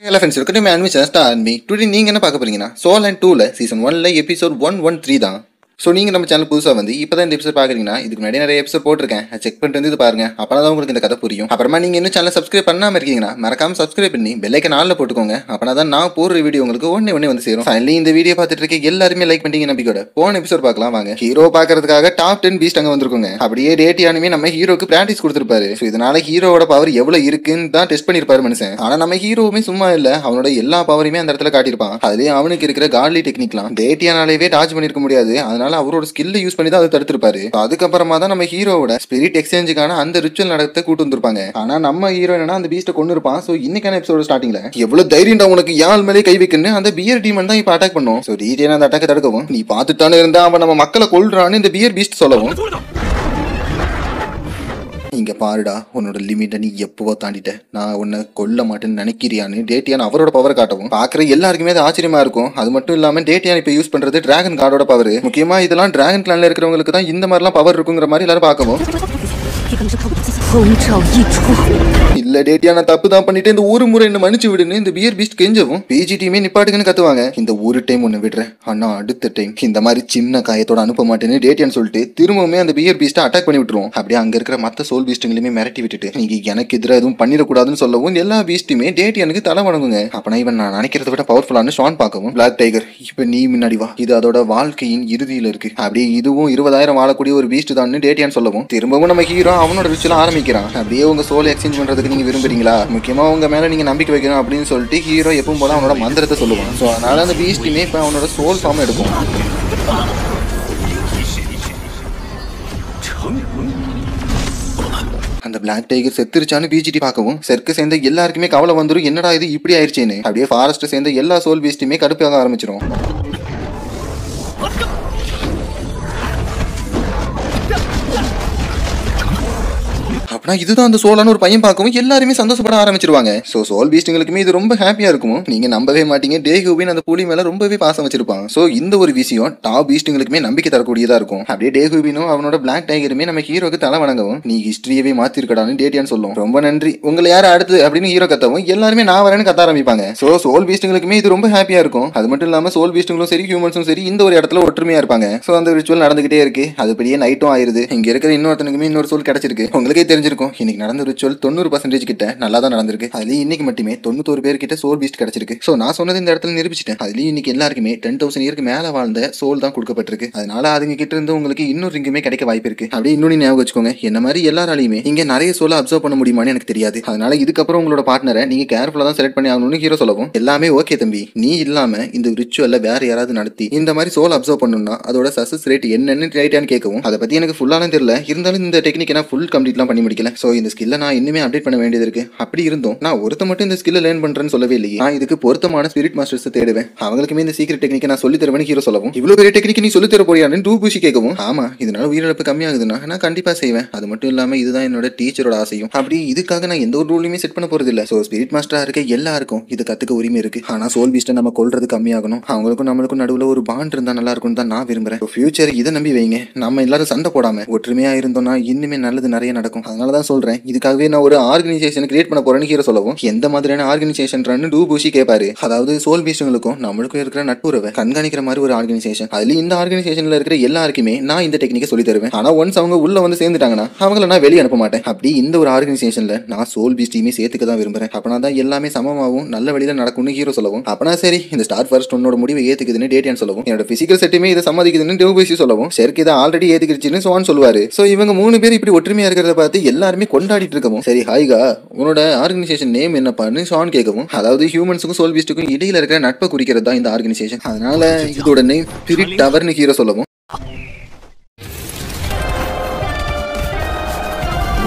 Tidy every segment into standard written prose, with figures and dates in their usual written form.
Hello friends, welcome to my anime channel Star Anime. Today நீங்க என்ன பார்க்க போறீங்கன்னா Soul and 2ல சீசன் 1ல எபிசோட் 113 தான். ஸோ நீங்கள் நம்ம சேனல் புதுசாக வந்து இப்போ தான் இந்த எபிசோட் பார்க்குறீங்கன்னா இதுக்கு முன்னாடி நிறைய எபிசோட் போட்டிருக்கேன். செக் பண்ணிட்டு வந்து இது பாருங்க, அப்போ தான் உங்களுக்கு இந்த கதை புரியும். அப்புறமா நீங்கள் இன்னும் சேனல் சப்ஸ்கிரைப் பண்ணாமல் இருக்கீங்கன்னா மறக்காம சப்ஸ்கிரைப் பண்ணி பெல்லைக்கன் ஆல்ல போட்டுக்கோங்க. அப்போ தான் நான் போடுற வீடியோ உங்களுக்கு ஒன்னே வந்து சேரும். ஃபைனலி இந்த வீடியோ பார்த்துட்டு இருக்க எல்லாருமே லைக் பண்ணிங்க நம்பிக்கையோட போன எபிசோட் பார்க்கலாம் வாங்க. ஹீரோ பார்க்கறதுக்காக டாப் 10 பீஸ்ட் அங்கே வந்திருக்கோங்க. அப்படியே டேட்டியானுமே நம்ம ஹீரோக்கு பிராக்டிஸ் கொடுத்துருப்பாரு. ஸோ இதனால ஹீரோவோட பவர் எவ்வளோ இருக்குன்னு தான் டெஸ்ட் பண்ணியிருப்பாரு மனுஷன். ஆனால் நம்ம ஹீரோவுமே சும்மா இல்லை, அவனோட எல்லா பவரையுமே அந்த இடத்துல காட்டியிருப்பான். அதுலேயே அவனுக்கு இருக்கிற காட்லி டெக்னிக்லாம் டேட்டியானாலேயே டாச் பண்ணிருக்க முடியாது. அதனால அவரோட ஸ்கில்ல யூஸ் பண்ணி தான் அதை தடுத்திருப்பாரு. அதுக்கப்புறமா தான் நம்ம ஹீரோவோட ஸ்பிரிட் எக்ஸ்சேஞ்சுக்கான அந்த ரிச்சுவல் நடத்த கூட்டு வந்திருப்பாங்க. ஆனா நம்ம ஹீரோ என்னன்னா அந்த பீஸ்ட கொண்டு இருப்பான். சோ இன்னைக்கான எபிசோட ஸ்டார்டிங்ல எவ்வளவு தைரியம் உனக்கு யாழ் மேலே கை வைக்கணும் அந்த பியர் டீமன் தான் இப்ப அட்டாக் பண்ணும். சோ டீட்டெயிலா அந்த அட்டாக் தடுக்கவும் நீ பார்த்துட்டானே இருந்தா அவன் நம்ம மக்களை கொல்றான்னு இந்த பியர் பீஸ்ட் சொல்லவும், இங்க பாருடா உன்னோட லிமிட்டை நீ எப்பவோ தாண்டிட்ட, நான் உன்னை கொல்ல மாட்டேன்னு நினைக்கிறியான்னு டேட்டியான் அவரோட பவர் காட்டவும் பாக்குற எல்லாருக்குமே அது ஆச்சரியமா இருக்கும். அது மட்டும் இல்லாம டேட்டியான் இப்ப யூஸ் பண்றது டிராகன் கார்டோட பவர். முக்கியமா இதெல்லாம் டிராகன் கிளான்ல இருக்கிறவங்களுக்கு தான் இந்த மாதிரிலாம் பவர் இருக்குங்கிற மாதிரி எல்லாரும் பார்க்கவும், இல்ல டேட்டியா நான் தப்பு தான் பண்ணிட்டு இந்த ஒரு முறை என்ன மன்னிச்சு விடுன்னு இந்த பியர் பீஸ்ட் கெஞ்சவும் பிஜி டீமே நிப்பாட்டுக்குன்னு கத்துவாங்க. இந்த ஒரு டைம் ஒன்னு விடுறேன், ஆனா அடுத்த டைம் இந்த மாதிரி சின்ன காயத்தோட அனுப்ப மாட்டேன்னு டேட்டியான்னு சொல்லிட்டு திரும்பவுமே அந்த பியர் பீஸ்ட்டை அட்டாக் பண்ணி விட்டுருவோம். அப்படியே அங்க இருக்கிற மத்த சோல் பீஸ்ட்டுங்களையுமே மிரட்டி விட்டுட்டு நீங்க எனக்கு எதிராக எதுவும் பண்ணிடக்கூடாதுன்னு சொல்லவும் எல்லா பீஸ்ட்டுமே டேட்டியானுக்கு தலை வணங்குங்க. அப்பனா இவன் நான் நினைக்கிறத விட பவர்ஃபுல்லான ஷான் பார்க்கவும், பிளாக் டைகர் இப்ப நீ முன்னாடி வா, இது அதோட வாழ்க்கையின் இறுதியில இருக்கு, அப்படியே இதுவும் 20,000 வாழக்கூடிய ஒரு பீஸ்ட் தான் டேட்டியான்னு சொல்லவும் திரும்பவும் நம்ம ஹீரோ அவனோட ரிச்சுவல் ஆரம்பிக்கிறான். அப்படியே உங்க சோலை எக்ஸ்சேஞ்ச் பண்றதுக்கு நீங்க விரும்புறீங்களா, முக்கியமா உங்க மேல நீங்க நம்பிக்கை வைக்கணும் அப்படின்னு சொல்லிட்டு ஹீரோ எப்பவும் போல அவனோட மந்திரத்தை சொல்லுவான். ஸோ அதனால அந்த பீஸ்ட்டுமே இப்போ அவனோட சோல் ஃபார்ம் எடுக்கும். அந்த பிளாக் டைகர் செத்துருச்சான்னு பிஜிடி பார்க்கவும் செர்க்கு சேர்ந்த எல்லாருக்குமே கவலை வந்துடும், என்னடா இது இப்படி ஆயிடுச்சேன்னு. அப்படியே ஃபாரஸ்ட் சேர்ந்த எல்லா சோல் பீஸ்ட்டுமே கடுப்பாக ஆரம்பிச்சிடும். அப்படின்னா இதுதான் அந்த சோலான ஒரு பையன் பார்க்கவும் எல்லாருமே சந்தோஷப்பட ஆரம்பிச்சிருவாங்க. ஸோ சோல் பீஸ்ட்டுங்களுக்குமே இது ரொம்ப ஹாப்பியா இருக்கும். நீங்க நம்பவே மாட்டீங்க, டேகூபின் அந்த புலி மேல ரொம்பவே பாசம் வச்சிருப்பான். ஸோ இந்த ஒரு விஷயம் டாப் பீஸ்ட்டுங்களுக்குமே நம்பிக்கை தரக்கூடியதா இருக்கும். அப்படியே டேகூபினும் அவனோட பிளாக் டைகருமே நம்ம ஹீரோக்கு தலை வணங்கவும் நீ ஹிஸ்டரியவே மாத்திருக்கடான்னு டேட்டியான்னு சொல்லும். ரொம்ப நன்றி, உங்களை யார் அடுத்து அப்படின்னு ஹீரோ கத்தவும் எல்லாருமே நான் வரேன்னு கத்த ஆரம்பிப்பாங்க. ஸோ சோல் பீஸ்ட்டுங்களுக்குமே இது ரொம்ப ஹாப்பியா இருக்கும். அது மட்டும் இல்லாம சோல் பீஸ்ட்டுங்களும் சரி ஹியூமன்ஸும் சரி இந்த ஒரு இடத்துல ஒற்றுமையா இருப்பாங்க. ஸோ அந்த ரிச்சுவல் நடந்துகிட்டே இருக்கு. அதுபடியே நைட்டும் ஆயிருது. இங்க இருக்கிற இன்னொருத்தனுக்குமே இன்னொரு சோல் கிடைச்சிருக்கு. உங்களுக்கே தெரிஞ்சிருக்கும் இன்னைக்கு நடந்த ரிச்சுவல் 90% கிட்ட நல்லா தான் நடந்திருக்கு. அதுலயும் இன்னைக்கு மட்டுமே 91 பேர் கிட்ட சோல் பீஸ்ட் கிடைச்சிருக்கு. சோ நான் சொன்னது இந்த இடத்துல நிரூபிச்சிட்டேன். அதுலயும் இன்னைக்கு எல்லாருக்குமே 10,000 இயருக்கு மேல வாழ்ந்த சோல் தான் கொடுக்கப்பட்டிருக்கு. அதனால அதுங்க கிட்ட இருந்து உங்களுக்கு இன்னொரு ரிங்குமே கிடைக்க வாய்ப்பு இருக்கு. அப்படியே இன்னொன்னு ஞாபகம் வச்சுக்கோங்க, என்ன மாதிரி எல்லாராலையுமே இங்க நிறைய சோலை அப்சர்வ் பண்ண முடியுமான்னு எனக்கு தெரியாது. அதனால இதுக்கப்புறம் உங்களோட பார்ட்னரை நீங்க கேர்ஃபுல்லா தான் செலக்ட் பண்ணி ஆகணும்னு ஹீரோ சொல்லவும் எல்லாமே ஓகே தம்பி, நீ இல்லாம இந்த ரிச்சுவல்ல வேற யாராவது நடத்தி இந்த மாதிரி சோல் அப்சர்வ் பண்ணணும்னா அதோட சக்சஸ் ரேட் என்னன்னு ரைட்டான்னு கேட்கவும் அதை பத்தி எனக்கு ஃபுல்லாலாம் தெரியல, இருந்தாலும் இந்த டெக்னிக் நான் ஃபுல் கம்ப்ளீட்லாம் பண்ணி முடிக்கல. சோ இந்த ஸ்கில்ல நான் இன்னுமே அப்டேட் பண்ண வேண்டியது இருக்கு. அப்படி இருந்தும் நான் ஒருத்த மட்டும் இந்த ஸ்கில்ல லேர்ன் பண்றேன்னு சொல்லவே இல்லையே. நான் இதுக்கு பொருத்தமான ஸ்பிரிட் மாஸ்டர்ஸ் தேடுவேன், அவங்களுக்குமே இந்த சீக்ரெட் டெக்னிக்கை நான் சொல்லி தருவேன் ஹீரோ சொல்லவும், இவ்வளவு பெரிய டெக்னிக் நீ சொல்லி தர போறியான்னு டூபூசி கேட்கவும், ஆமா இதனால உயிரிழப்பு கம்மியாகுதுன்னா நான் கண்டிப்பா செய்வேன். அது மட்டும் இல்லாம இதுதான் என்னோட டீச்சரோட ஆசையும். அப்படி இதுக்காக நான் எந்த ஒரு ரூலையுமே செட் பண்ண போறது இல்ல. சோ ஸ்பிரிட் மாஸ்டரா இருக்க எல்லாருக்கும் இது கத்துக்க உரிமை இருக்கு. ஆனா சோல் பீஸ்ட்டை நம்ம கொல்றது கம்மியாகணும், அவங்களுக்கும் நம்மளுக்கும் நடுவுல ஒரு பாண்ட் இருந்தா நல்லா இருக்கும் தான் நான் விரும்புறேன். ஃபியூச்சர் இதை நம்பி வைங்க, நம்ம எல்லாரும் சண்டை போடாம ஒற்றுமையா இருந்தோம்னா இன்னுமே நல்லது நிறைய நடக்கும். அதனாலதான் சொல்றேன், இதுக்காகவே நான் ஒரு ஆர்கனைசேஷன் கிரியேட் பண்ண போறேன்னு ஹீரோ சொல்லவும் எந்த மாதிரியான ஆர்கனைசேஷன் டூபூசி கேட்பாரு. அதாவது சோல் பீஸ்ட்டுங்களுக்கும் நம்மளுக்கும் இருக்கிற நட்புறவை கண்காணிக்கிற மாதிரி ஒரு ஆர்கனைசேஷன். அதுல இந்த ஆர்கனைசேஷன்ல இருக்கிற எல்லாருக்குமே நான் இந்த டெக்னிக்கை சொல்லி தருவேன். ஆனா ஒன்ஸ் அவங்க உள்ள வந்து சேர்ந்துட்டாங்கன்னா அவங்கள நான் வெளியே அனுப்ப மாட்டேன். அப்படி இந்த ஒரு ஆர்கனைசேஷன்ல நான் சோல் பீஸ்டையுமே சேர்த்துக்க தான் விரும்புறேன். அப்பனா தான் எல்லாமே சமமாகவும் நல்ல வழியில நடக்கும்னு ஹீரோ சொல்லவும், அப்பனா சரி இந்த ஸ்டார் ஃபர்ஸ்ட் உன்னோட முடிவை ஏத்துக்குதுன்னு டேட்டியான் சொல்லவும், என்னோட பிசிக்கல் செட்டுமே இதை சம்மதிக்குதுன்னு டூபூசி சொல்லவும், சரி இதை ஆல்ரெடி ஏத்துக்கிடுச்சுன்னு சோன் சொல்லுவாரு. சோ இவங்க 3 பேர் இப்படி ஒற்றுமையா இருக்கிறத பார்த்து எல்லாருமே கொண்டாடிட்டு இருக்கவும், சரி ஹாய்கா உன்னோட ஆர்கனைசேஷன் நேம் என்னப்பான்னு ஷான் கேட்கவும், அதாவது ஹியூமன்ஸுக்கும் சோல் பீஸ்ட்டுக்கும் இடையில இருக்கிற நட்பை குறிக்கிறது தான் இந்த ஆர்கனைசேஷன். அதனால இதோட நேம் ஸ்பிரிட் டவர்னு ஹீரோ சொல்லவும்,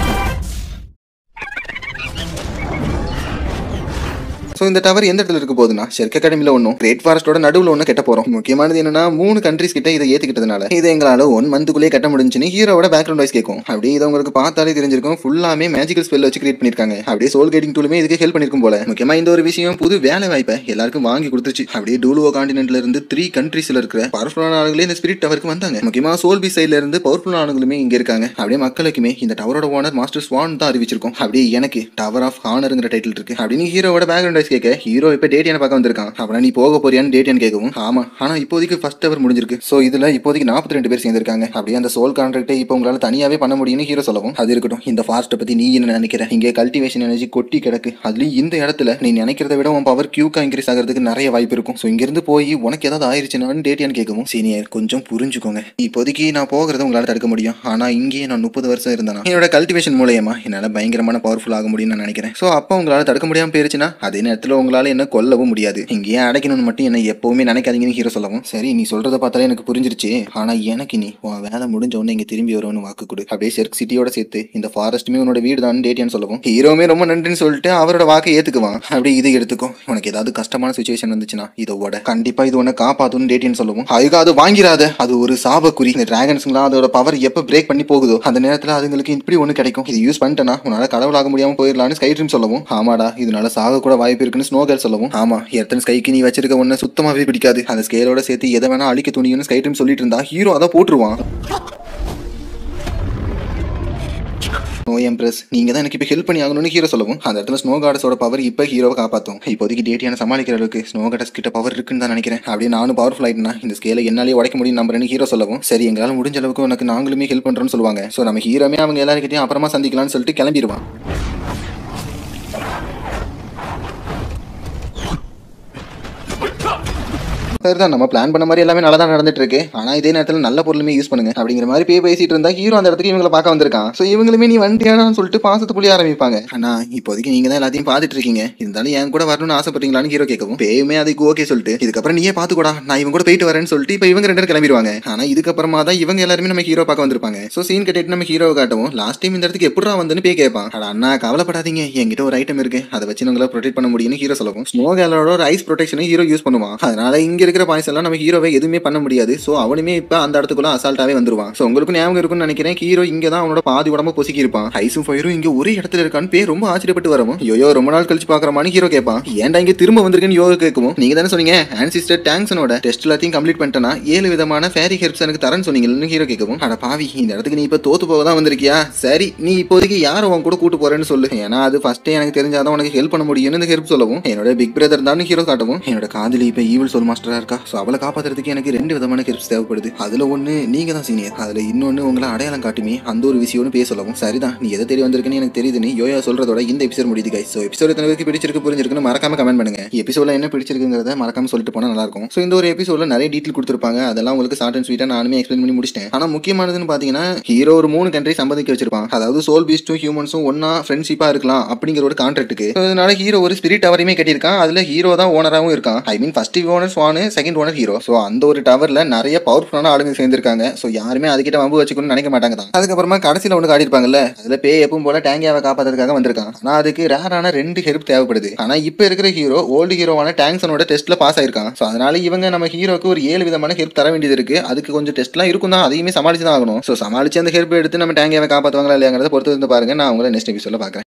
ஸோ இந்த டவர் எந்த இடத்துல இருக்க போகுதுன்னா ஷெர்க் அகாடமியில் ஒன்றும் கிரேட் ஃபாரஸ்டோட நடுவில் ஒன்று கட்ட போகிறோம். முக்கியமானது என்னன்னா 3 கண்ட்ரிஸ் கிட்ட இதை ஏற்றுக்கிட்டதுனால இதை எங்களால் 1 மந்த்துக்குள்ளே கட்ட முடிஞ்சுன்னு ஹீரோட பேக்ரவுண்ட் வாய்ஸ் கேட்கும். அப்படியே இதை உங்களுக்கு பார்த்தாலே தெரிஞ்சிருக்கும், ஃபுல்லாமே மேஜிக்கல் ஸ்பெல் வச்சு கிரியேட் பண்ணியிருக்காங்க. அப்படியே சோல் கைடிங் டூலுமே இதுக்கு ஹெல்ப் பண்ணிருக்கும் போல. முக்கியமாக இந்த ஒரு விஷயம் புது வேலை வாய்ப்பை எல்லாருக்கும் வாங்கி கொடுத்துச்சு. அப்படியே டூலுவோ காண்டினென்ட்ல இருந்து 3 கண்ட்ரீஸ்ல இருக்கிற பவர்ஃபுல்லான ஆளுங்களே இந்த ஸ்பிரிட் டவருக்கு வந்தாங்க. முக்கியமாக சோல் பீஸ் சைட்ல இருந்து பவர்ஃபுல்லான ஆளுங்களுமே இங்கே இருக்காங்க. அப்படியே மக்களுக்குமே இந்த டவரோட ஓனர் மாஸ்டர் ஸ்வான் தான் அறிவிச்சிருக்கும். அப்படியே எனக்கு டவர் ஆஃப் ஹானருங்கிற டைட்டில் இருக்கு அப்படின்னு ஹீரோட பேக்ரவுண்ட் அட்வைஸ் கேட்க ஹீரோ இப்ப டேட்டியான பார்க்க வந்திருக்கான். அப்படின்னா நீ போக போறியான்னு டேட்டியான்னு கேட்கவும் ஆமா, ஆனா இப்போதைக்கு ஃபர்ஸ்ட் அவர் முடிஞ்சிருக்கு. சோ இதுல இப்போதைக்கு 42 பேர் சேர்ந்திருக்காங்க. அப்படியே அந்த சோல் கான்ட்ராக்டை இப்போ உங்களால தனியாவே பண்ண முடியும்னு ஹீரோ சொல்லவும் அது இருக்கட்டும், இந்த ஃபாரஸ்ட்டை பத்தி நீ என்ன நினைக்கிற? இங்கே கல்டிவேஷன் எனர்ஜி கொட்டி கிடக்கு. அதுலயும் இந்த இடத்துல நீ நினைக்கிறத விட உன் பவர் கியூக்கா இன்க்ரீஸ் ஆகிறதுக்கு நிறைய வாய்ப்பு இருக்கும். ஸோ இங்கிருந்து போய் உனக்கு ஏதாவது ஆயிருச்சுன்னு டேட்டியான்னு கேட்கவும் சீனியர் கொஞ்சம் புரிஞ்சுக்கோங்க. இப்போதைக்கு நான் போகிறத உங்களால தடுக்க முடியும். ஆனா இங்கேயே நான் 30 வருஷம் இருந்தேன். என்னோட கல்டிவேஷன் மூலயமா என்னால பயங்கரமான பவர்ஃபுல் ஆக முடியும்னு நான் நினைக்கிறேன். ஸோ அப்போ உங்களால தடுக்க முடியாம போயிருச்சுன்னா அதே நேரத்தில் உங்களால என்ன கொல்லவும் முடியாது. இங்கேயே அடைக்கணும்னு மட்டும் என்ன எப்பவுமே நினைக்காதீங்கன்னு ஹீரோ சொல்லவும் சரி நீ சொல்றதை பார்த்தாலே எனக்கு புரிஞ்சிருச்சு. ஆனா எனக்கு நீ உன் வேலை முடிஞ்ச உடனே இங்க திரும்பி வரும்னு வாக்கு கொடு. அப்படியே ஷெர்க் சிட்டியோட சேர்த்து இந்த ஃபாரஸ்ட்டுமே உன்னோட வீடு தான் டேட்டியான்னு சொல்லவும் ஹீரோமே ரொம்ப நன்றின்னு சொல்லிட்டு அவரோட வாக்கை ஏத்துக்குவான். அப்படியே இது எடுத்துக்கும், உனக்கு ஏதாவது கஷ்டமான சுச்சுவேஷன் வந்துச்சுன்னா இதோட கண்டிப்பா இது உன்னை காப்பாத்துன்னு டேட்டியான்னு சொல்லவும் அதுக்கு அது வாங்கிறாத, அது ஒரு சாபக்குறி. இந்த டிராகன்ஸ்லாம் அதோட பவர் எப்ப பிரேக் பண்ணி போகுதோ அந்த நேரத்துல அதுங்களுக்கு இப்படி ஒண்ணு கிடைக்கும். இது யூஸ் பண்ணிட்டேன்னா உன்னால கடவுளாக முடியாம போயிடலான்னு ஸ்கை ட்ரீம் சொல்லவும் ஆமாடா இதனால சாக கூட வாய்ப்பு இருக்குன்னு ஸ்னோ கேர்ள் சொல்லவும் ஆமா எத்தனை ஸ்கைக்கு நீ வச்சிருக்க ஒண்ணு சுத்தமாவே பிடிக்காது, அந்த ஸ்கேலோட சேர்த்து எதை வேணா அழிக்க துணியும்னு ஸ்கை ட்ரீம் சொல்லிட்டு இருந்தா ஹீரோ அதை போட்டுருவான். நோ எம்ப்ரஸ் நீங்க தான் எனக்கு இப்போ ஹெல்ப் பண்ணி ஆகணும்னு ஹீரோ சொல்லவும் அந்த இடத்துல ஸ்னோ கார்டஸோட பவர் இப்போ ஹீரோவை காப்பாற்றும். இப்போதைக்கு டேட்டியான சமாளிக்கிற அளவுக்கு ஸ்னோ கார்டஸ் கிட்ட பவர் இருக்குன்னு தான் நினைக்கிறேன். அப்படியே நானும் பவர்ஃபுல் ஆயிட்டுனா இந்த ஸ்கேலை என்னாலே உடைக்க முடியும் நம்புறேன்னு ஹீரோ சொல்லவும் சரி எங்களால் முடிஞ்ச அளவுக்கு உனக்கு நாங்களுமே ஹெல்ப் பண்றோம்னு சொல்லுவாங்க. ஸோ நம்ம ஹீரோமே அவங்க எல்லாருக்கிட்டையும் அப்புறமா சந்திக்கலாம்னு சொல்லிட்டு கிளம்பிடுவான். சரிதான் நம்ம பிளான் பண்ண மாதிரி எல்லாமே நல்லா தான் நடந்துட்டு இருக்கு. ஆனா இதே நேரத்தில் நல்ல பொருளுமே யூஸ் பண்ணுங்க அப்படிங்கிற மாதிரி பேசிட்டு இருந்தா ஹீரோ அந்த இடத்துக்கு இவங்களை பார்க்க வந்திருக்கான். ஸோ இவங்களுமே நீ வண்டியானு சொல்லிட்டு பாசத்தை புள்ளி ஆரம்பிப்பாங்க. ஆனா இப்போதைக்கு நீங்க தான் எல்லாத்தையும் பார்த்துட்டு இருக்கீங்க, இருந்தாலும் என் கூட வரணும்னு ஆசைப்பட்டீங்களான்னு ஹீரோ கேட்கவும் பேயுமே அதுக்கு ஓகே சொல்லிட்டு இதுக்கப்புறம் நீயே பார்த்துக்கூடா நான் இவங்க கூட போயிட்டு வரேன்னு சொல்லிட்டு இப்போ இவங்க 2 பேரும் கிளம்பிடுவாங்க. ஆனா இதுக்கப்புறமா தான் இவங்க எல்லாருமே நம்ம ஹீரோ பார்க்க வந்திருப்பாங்க. ஸோ சீன் கட்டிட்டு நம்ம ஹீரோவை காட்டவும் லாஸ்ட் டைம் இந்த இடத்துக்கு எப்படா வந்துன்னு போய் கேட்பான். அண்ணா கவலைப்படாதீங்க என்கிட்ட ஒரு ஐட்டம் இருக்கு, அதை வச்சு உங்களை ப்ரொடெக்ட் பண்ண முடியும்னு ஹீரோ சொல்லவும் ஸ்னோ கேலோட ஒரு ஐஸ் ப்ரொடெக்ஷனை ஹீரோ யூஸ் பண்ணுவான். அதனால இங்க இருக்கிற பாய்ஸ் எல்லாம் நம்ம ஹீரோவை எதுவுமே பண்ண முடியாது. ஸோ அவனுமே இப்போ அந்த இடத்துக்குள்ள அசால்ட்டாவே வந்துருவான். ஸோ உங்களுக்கு ஞாபகம் இருக்குன்னு நினைக்கிறேன், ஹீரோ இங்க தான் அவனோட பாதி உடம்பு பொசுக்கி இருப்பான். ஐஸும் ஃபயரும் இங்க ஒரே இடத்துல இருக்கான்னு பேர் ரொம்ப ஆச்சரியப்பட்டு வரவும் யோயோ ரொம்ப நாள் கழிச்சு பாக்குறமான்னு ஹீரோ கேட்பான். ஏன்டா இங்க திரும்ப வந்திருக்கேன்னு யோகா கேட்கவும் நீங்க தானே சொன்னீங்க ஆன்சிஸ்டர் டேங்க்ஸனோட டெஸ்ட் எல்லாத்தையும் கம்ப்ளீட் பண்ணிட்டேனா 7 விதமான ஃபேரி ஹெர்ப்ஸ் எனக்கு தரேன்னு சொன்னீங்கன்னு ஹீரோ கேட்கவும் அட பாவி இந்த இடத்துக்கு நீ இப்போ தோத்து போக தான் வந்திருக்கியா, சரி நீ இப்போதைக்கு யாரை உன் கூட கூட்டு போறேன்னு சொல்லு, ஏன்னா அது ஃபர்ஸ்டே எனக்கு தெரிஞ்சாதான் உனக்கு ஹெல்ப் பண்ண முடியும்னு இந்த ஹெல்ப் சொல்லவும் என்னோட பிக் பிரதர் தான் ஹீரோ காட்டவும் என்னோட காதலி இப்போ ஈவில் சோல் மாஸ்டரா இருக்கா. ஸோ அவளை காப்பாத்துறதுக்கு எனக்கு 2 விதமான ஹெல்ப்ஸ் தேவைப்படுது. அதுல ஒண்ணு நீங்க தான் சீனியர், அதுல இன்னொன்னு உங்களை அடையாளம் காட்டுமே அந்த ஒரு விஷயம்னு பேச சொல்லவும் சரிதான் நீ எதை தெரிய வந்திருக்குன்னு எனக்கு தெரியுதுன்னு யோயா சொல்றதோட இந்த எபிசோட் முடியுது கைஸ். ஸோ எபிசோட் எத்தனை பேருக்கு பிடிச்சிருக்கு புரிஞ்சிருக்குன்னு மறக்காம கமெண்ட் பண்ணுங்க. எபிசோட்ல என்ன பிடிச்சிருக்குங்கிறத மறக்காம சொல்லிட்டு போனா நல்லா இருக்கும். ஸோ இந்த ஒரு எபிசோட்ல நிறைய டீட்டெயில் கொடுத்துருப்பாங்க, அதெல்லாம் உங்களுக்கு ஷார்ட் அண்ட் ஸ்வீட்டா நானுமே எக்ஸ்பிளைன் பண்ணி முடிச்சிட்டேன். ஆனா முக்கியமானதுன்னு பாத்தீங்கன்னா ஹீரோ ஒரு 3 கண்ட்ரி சம்பந்திக்க வச்சிருப்பான். அதாவது சோல் பீஸ்டும் ஹியூமன்ஸும் ஒன்னா ஃப்ரெண்ட்ஷிப்பா இருக்கலாம் அப்படிங்கிற ஒரு கான்ட்ராக்ட்டுக்கு. அதனால ஹீரோ ஒரு ஸ்பிரிட் டவரையுமே கட்டியிருக்கான். அதுல ஹீரோ தான் ஓனராகவும் இருக்கான். I mean first owner Swan, second owner hero. So அந்த ஒரு டவர்ல நிறைய பவர்ஃபுல்லான ஆளுங்க சேர்ந்திருக்காங்க. ஸோ யாருமே அதுக்கிட்ட வம்பு வச்சுக்கணும்னு நினைக்க மாட்டாங்க தான். அதுக்கப்புறமா கடைசியில் ஒன்று காட்டியிருப்பாங்கல்ல, அதுல பேய் எப்பவும் போல டேங்கியாவை காப்பாத்துறதுக்காக வந்திருக்கான். ஆனா அதுக்கு ரேரான 2 ஹெல்ப் தேவைப்படுது. ஆனா இப்ப இருக்கிற ஹீரோ ஓல்டு ஹீரோவான டேங்க்ஸனோட டெஸ்ட்ல பாஸ் ஆயிருக்கான். ஸோ அதனால இவங்க நம்ம ஹீரோக்கு ஒரு 7 விதமான ஹெல்ப் தர வேண்டியது இருக்கு. அதுக்கு கொஞ்சம் டெஸ்ட்லாம் இருக்கும் தான், அதையுமே சமாளிச்சு தான் ஆகணும். ஸோ சமாளிச்சு அந்த ஹெல்ப் எடுத்து நம்ம டேங்கியாவை காப்பாற்றுவாங்களா இல்லையாங்கிறத பொறுத்து வந்து பாருங்க. நான் உங்களை நெக்ஸ்ட் எபிசோட்ல பார்க்குறேன்.